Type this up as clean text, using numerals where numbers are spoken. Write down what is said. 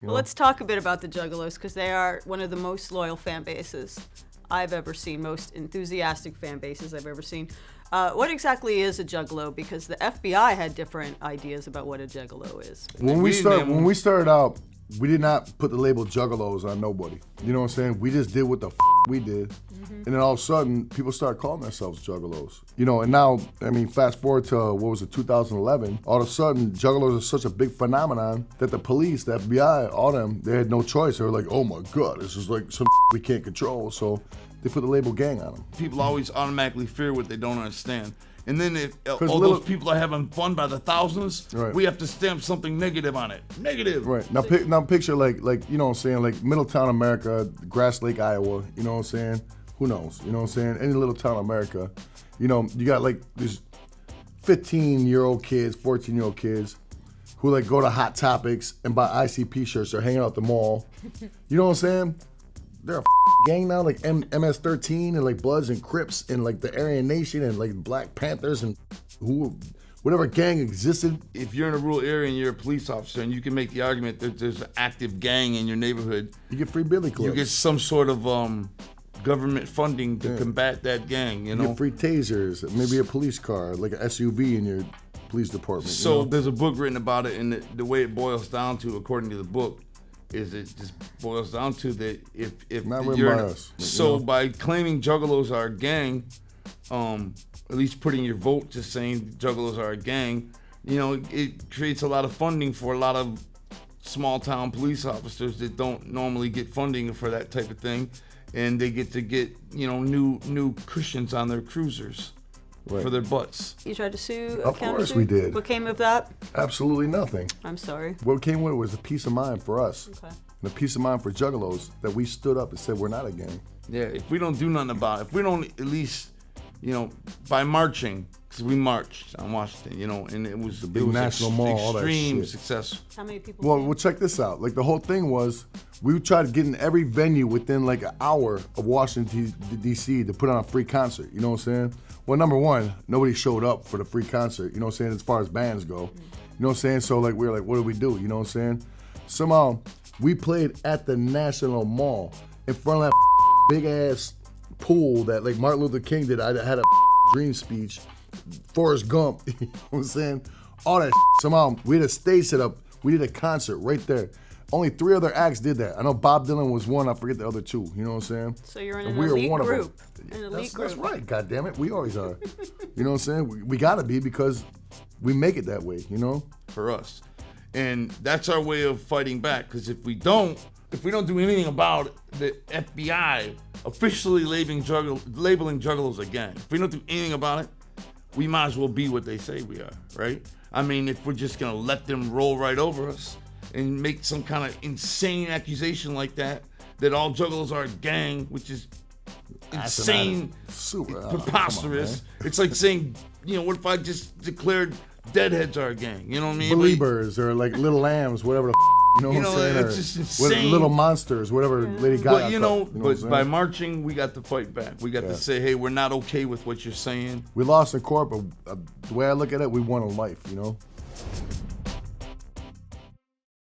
Well, let's talk a bit about the Juggalos, because they are one of the most loyal fan bases I've ever seen, most enthusiastic fan bases I've ever seen. What exactly is a Juggalo? Because the FBI had different ideas about what a Juggalo is. When we started out, we did not put the label Juggalos on nobody. You know what I'm saying? We just did what the we did. And then all of a sudden, people started calling themselves Juggalos. You know, and now, I mean, fast forward to, 2011, all of a sudden, Juggalos are such a big phenomenon that the police, the FBI, all them, they had no choice. They were like, oh my God, this is like some we can't control. So they put the label gang on them. People always automatically fear what they don't understand. And then if all those people are having fun by the thousands, right, we have to stamp something negative on it. Negative. Right. Now, now picture like, you know what I'm saying, like Middletown, America, Grass Lake, Iowa, you know what I'm saying? Who knows? You know what I'm saying? Any little town in America, you know, you got like these 15-year-old kids, 14-year-old kids who like go to Hot Topics and buy I.C.P shirts or hanging out at the mall. You know what I'm saying? They're a gang now, like MS-13 and like Bloods and Crips and like the Aryan Nation and like Black Panthers and whatever gang existed. If you're in a rural area and you're a police officer and you can make the argument that there's an active gang in your neighborhood, you get free billy clubs. You get some sort of government funding to combat that gang, you know? You get free tasers, maybe a police car, like an SUV in your police department. So you know? There's a book written about it, and the way it boils down to, according to the book, is it just boils down to that if not written by us. So you know? By claiming Juggalos are a gang, at least putting your vote to saying Juggalos are a gang, you know, it creates a lot of funding for a lot of small town police officers that don't normally get funding for that type of thing. And they get you know, new cushions on their cruisers for their butts. You tried to sue? Of course we did. What came of that? Absolutely nothing. I'm sorry. What came with it was a peace of mind for us. Okay. And a peace of mind for Juggalos that we stood up and said we're not a gang. Yeah, if we don't do nothing about it, if we don't at least, you know, by marching, because we marched on Washington, you know, and it was the big national mall, all that extreme shit. success. How many people? Well, check this out. Like the whole thing was, we would try to get in every venue within like an hour of Washington, D.C. to put on a free concert. You know what I'm saying? Well, number one, nobody showed up for the free concert. You know what I'm saying? As far as bands go, you know what I'm saying? So like we were like, what do we do? You know what I'm saying? Somehow we played at the National Mall in front of that big ass pool that like Martin Luther King did. I had a dream speech. Forrest Gump, you know what I'm saying? All that somehow we had a stage set up. We did a concert right there. Only 3 other acts did that. I know Bob Dylan was one. I forget the other 2. You know what I'm saying? So you're in an elite group. An elite group. That's right. God damn it, we always are. You know what I'm saying? We gotta be because we make it that way. You know? For us, and that's our way of fighting back. Because if we don't do anything about it, the FBI officially labeling Juggalos a gang. If we don't do anything about it, we might as well be what they say we are, right? I mean, if we're just gonna let them roll right over us and make some kind of insane accusation like that all Juggalos are a gang, which is insane, preposterous. It's like saying, you know, what if I just declared Deadheads are a gang? You know what I mean? Believers or like Little Lambs, whatever the you know what I'm saying? It's just insane. Little Monsters, whatever Lady Gaga. But you know, but by marching, we got to fight back. We got to say, hey, we're not okay with what you're saying. We lost in court, but the way I look at it, we won in life, you know?